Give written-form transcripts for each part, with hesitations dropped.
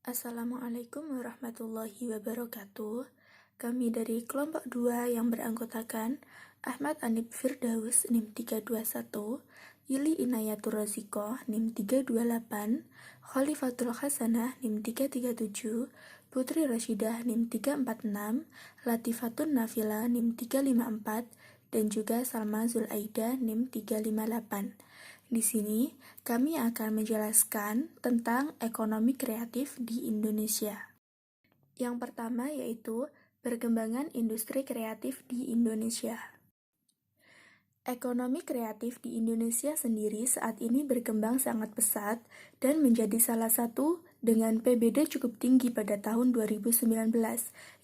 Assalamualaikum warahmatullahi wabarakatuh. Kami dari kelompok 2 yang beranggotakan Ahmad Anip Firdaus NIM 321, Yuli Inayatur Roziko NIM 328, Khalifatul Hasanah NIM 337, Putri Rasyidah NIM 346, Latifatun Nafila NIM 354, dan juga Salma Zulaida NIM 358. Di sini, kami akan menjelaskan tentang ekonomi kreatif di Indonesia. Yang pertama yaitu perkembangan industri kreatif di Indonesia. Ekonomi kreatif di Indonesia sendiri saat ini berkembang sangat pesat dan menjadi salah satu dengan PBD cukup tinggi pada tahun 2019,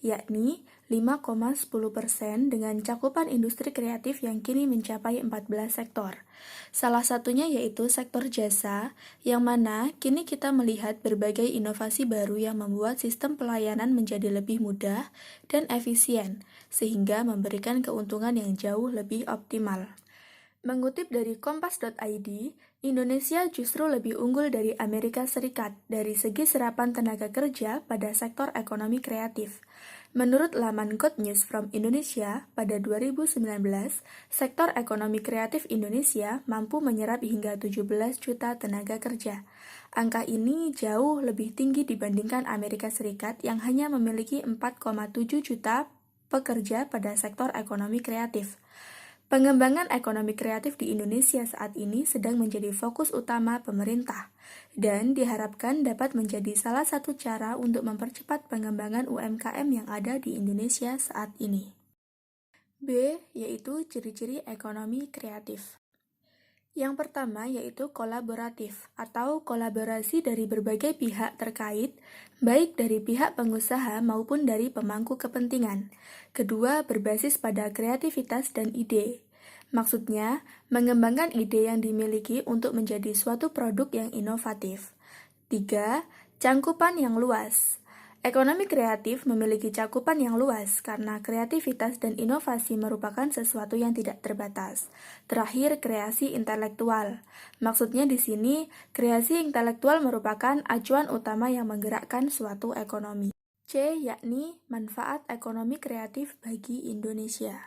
yakni 5,10% dengan cakupan industri kreatif yang kini mencapai 14 sektor. Salah satunya yaitu sektor jasa, yang mana kini kita melihat berbagai inovasi baru yang membuat sistem pelayanan menjadi lebih mudah dan efisien, sehingga memberikan keuntungan yang jauh lebih optimal. Mengutip dari kompas.id, Indonesia justru lebih unggul dari Amerika Serikat dari segi serapan tenaga kerja pada sektor ekonomi kreatif. Menurut laman Good News from Indonesia, pada 2019, sektor ekonomi kreatif Indonesia mampu menyerap hingga 17 juta tenaga kerja. Angka ini jauh lebih tinggi dibandingkan Amerika Serikat yang hanya memiliki 4,7 juta pekerja pada sektor ekonomi kreatif. Pengembangan ekonomi kreatif di Indonesia saat ini sedang menjadi fokus utama pemerintah dan diharapkan dapat menjadi salah satu cara untuk mempercepat pengembangan UMKM yang ada di Indonesia saat ini. B, yaitu ciri-ciri ekonomi kreatif. Yang pertama yaitu kolaboratif atau kolaborasi dari berbagai pihak terkait, baik dari pihak pengusaha maupun dari pemangku kepentingan. Kedua, berbasis pada kreativitas dan ide. Maksudnya, mengembangkan ide yang dimiliki untuk menjadi suatu produk yang inovatif. 3. Cangkupan yang luas. Ekonomi kreatif memiliki cakupan yang luas karena kreativitas dan inovasi merupakan sesuatu yang tidak terbatas. Terakhir, kreasi intelektual. Maksudnya di sini, kreasi intelektual merupakan acuan utama yang menggerakkan suatu ekonomi. C, yakni manfaat ekonomi kreatif bagi Indonesia.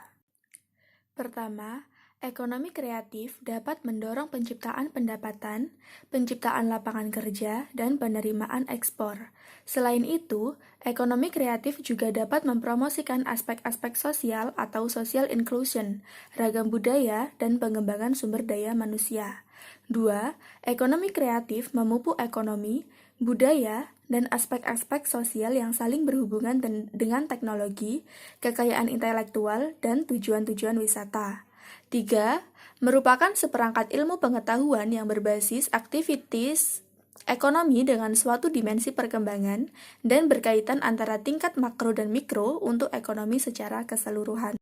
Pertama, ekonomi kreatif dapat mendorong penciptaan pendapatan, penciptaan lapangan kerja, dan penerimaan ekspor. Selain itu, ekonomi kreatif juga dapat mempromosikan aspek-aspek sosial atau social inclusion, ragam budaya, dan pengembangan sumber daya manusia. 2. Ekonomi kreatif memupuk ekonomi, budaya, dan aspek-aspek sosial yang saling berhubungan dengan teknologi, kekayaan intelektual, dan tujuan-tujuan wisata. 3. Merupakan seperangkat ilmu pengetahuan yang berbasis aktivitas ekonomi dengan suatu dimensi perkembangan dan berkaitan antara tingkat makro dan mikro untuk ekonomi secara keseluruhan.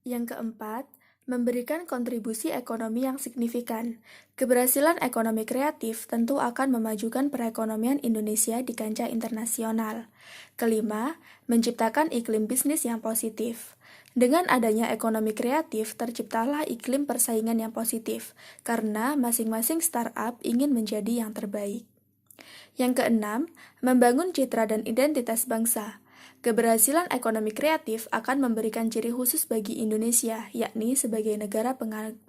Yang keempat, memberikan kontribusi ekonomi yang signifikan. Keberhasilan ekonomi kreatif tentu akan memajukan perekonomian Indonesia di kancah internasional. Kelima, menciptakan iklim bisnis yang positif. Dengan adanya ekonomi kreatif, terciptalah iklim persaingan yang positif, karena masing-masing startup ingin menjadi yang terbaik. Yang keenam, membangun citra dan identitas bangsa. Keberhasilan ekonomi kreatif akan memberikan ciri khusus bagi Indonesia, yakni sebagai negara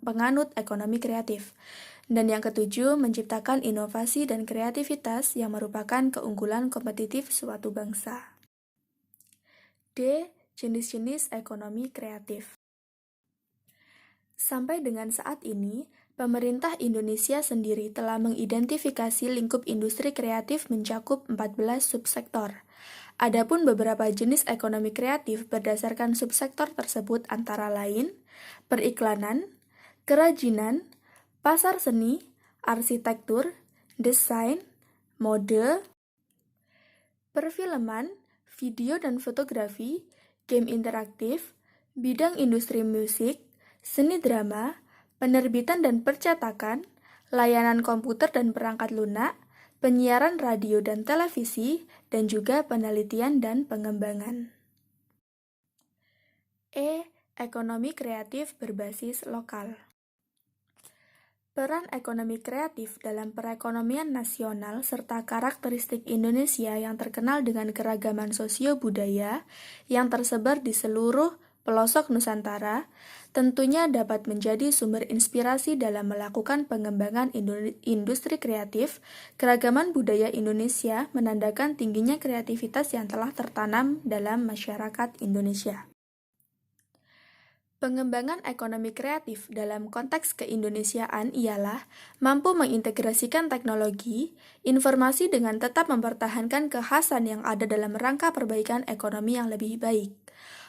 penganut ekonomi kreatif. Dan yang ketujuh, menciptakan inovasi dan kreativitas yang merupakan keunggulan kompetitif suatu bangsa. D. Jenis-jenis ekonomi kreatif. Sampai dengan saat ini, pemerintah Indonesia sendiri telah mengidentifikasi lingkup industri kreatif mencakup 14 subsektor. Adapun beberapa jenis ekonomi kreatif berdasarkan subsektor tersebut antara lain periklanan, kerajinan, pasar seni, arsitektur, desain, mode, perfilman, video dan fotografi, game interaktif, bidang industri musik, seni drama, penerbitan dan percetakan, layanan komputer dan perangkat lunak, penyiaran radio dan televisi, dan juga penelitian dan pengembangan. E. Ekonomi kreatif berbasis lokal. Peran ekonomi kreatif dalam perekonomian nasional serta karakteristik Indonesia yang terkenal dengan keragaman sosio-budaya yang tersebar di seluruh pelosok Nusantara, tentunya dapat menjadi sumber inspirasi dalam melakukan pengembangan industri kreatif. Keragaman budaya Indonesia menandakan tingginya kreativitas yang telah tertanam dalam masyarakat Indonesia. Pengembangan ekonomi kreatif dalam konteks keindonesiaan ialah mampu mengintegrasikan teknologi, informasi dengan tetap mempertahankan kekhasan yang ada dalam rangka perbaikan ekonomi yang lebih baik.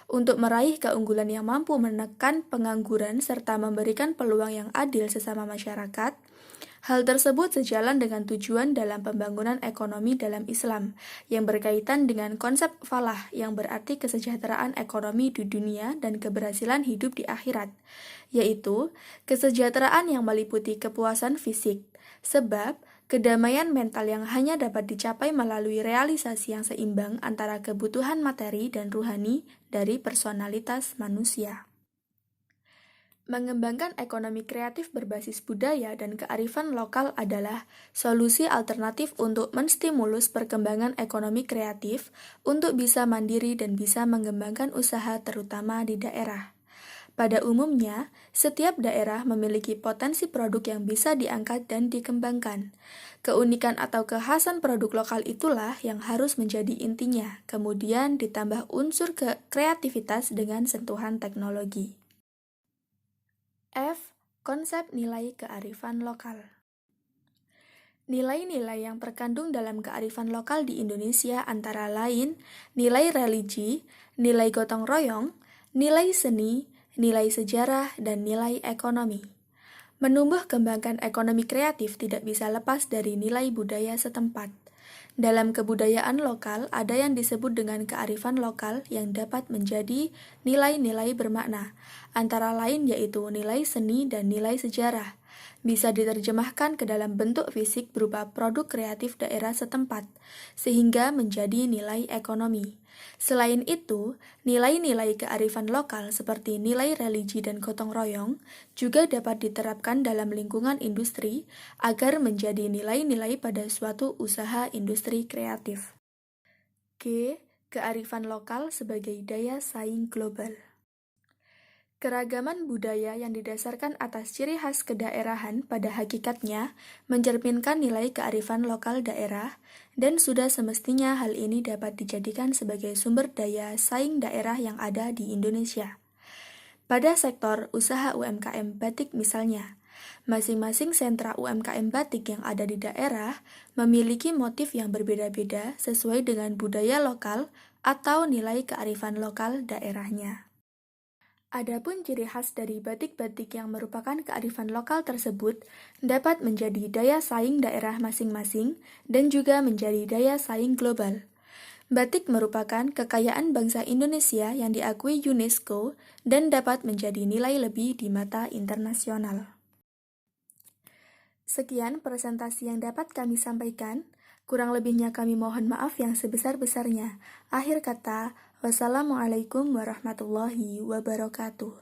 Untuk meraih keunggulan yang mampu menekan pengangguran serta memberikan peluang yang adil sesama masyarakat, hal tersebut sejalan dengan tujuan dalam pembangunan ekonomi dalam Islam, yang berkaitan dengan konsep falah yang berarti kesejahteraan ekonomi di dunia dan keberhasilan hidup di akhirat, yaitu kesejahteraan yang meliputi kepuasan fisik, sebab kedamaian mental yang hanya dapat dicapai melalui realisasi yang seimbang antara kebutuhan materi dan ruhani dari personalitas manusia. Mengembangkan ekonomi kreatif berbasis budaya dan kearifan lokal adalah solusi alternatif untuk menstimulus perkembangan ekonomi kreatif untuk bisa mandiri dan bisa mengembangkan usaha terutama di daerah. Pada umumnya, setiap daerah memiliki potensi produk yang bisa diangkat dan dikembangkan. Keunikan atau kekhasan produk lokal itulah yang harus menjadi intinya, kemudian ditambah unsur kreativitas dengan sentuhan teknologi. F. Konsep nilai kearifan lokal. Nilai-nilai yang terkandung dalam kearifan lokal di Indonesia antara lain nilai religi, nilai gotong royong, nilai seni, nilai sejarah, dan nilai ekonomi. Menumbuh kembangkan ekonomi kreatif tidak bisa lepas dari nilai budaya setempat. Dalam kebudayaan lokal, ada yang disebut dengan kearifan lokal yang dapat menjadi nilai-nilai bermakna, antara lain yaitu nilai seni dan nilai sejarah. Bisa diterjemahkan ke dalam bentuk fisik berupa produk kreatif daerah setempat, sehingga menjadi nilai ekonomi. Selain itu, nilai-nilai kearifan lokal seperti nilai religi dan gotong royong juga dapat diterapkan dalam lingkungan industri agar menjadi nilai-nilai pada suatu usaha industri kreatif. G. Kearifan lokal sebagai daya saing global. Keragaman budaya yang didasarkan atas ciri khas kedaerahan pada hakikatnya mencerminkan nilai kearifan lokal daerah, dan sudah semestinya hal ini dapat dijadikan sebagai sumber daya saing daerah yang ada di Indonesia. Pada sektor usaha UMKM batik misalnya, masing-masing sentra UMKM batik yang ada di daerah memiliki motif yang berbeda-beda sesuai dengan budaya lokal atau nilai kearifan lokal daerahnya. Adapun ciri khas dari batik-batik yang merupakan kearifan lokal tersebut dapat menjadi daya saing daerah masing-masing dan juga menjadi daya saing global. Batik merupakan kekayaan bangsa Indonesia yang diakui UNESCO dan dapat menjadi nilai lebih di mata internasional. Sekian presentasi yang dapat kami sampaikan. Kurang lebihnya kami mohon maaf yang sebesar-besarnya. Akhir kata, wassalamualaikum warahmatullahi wabarakatuh.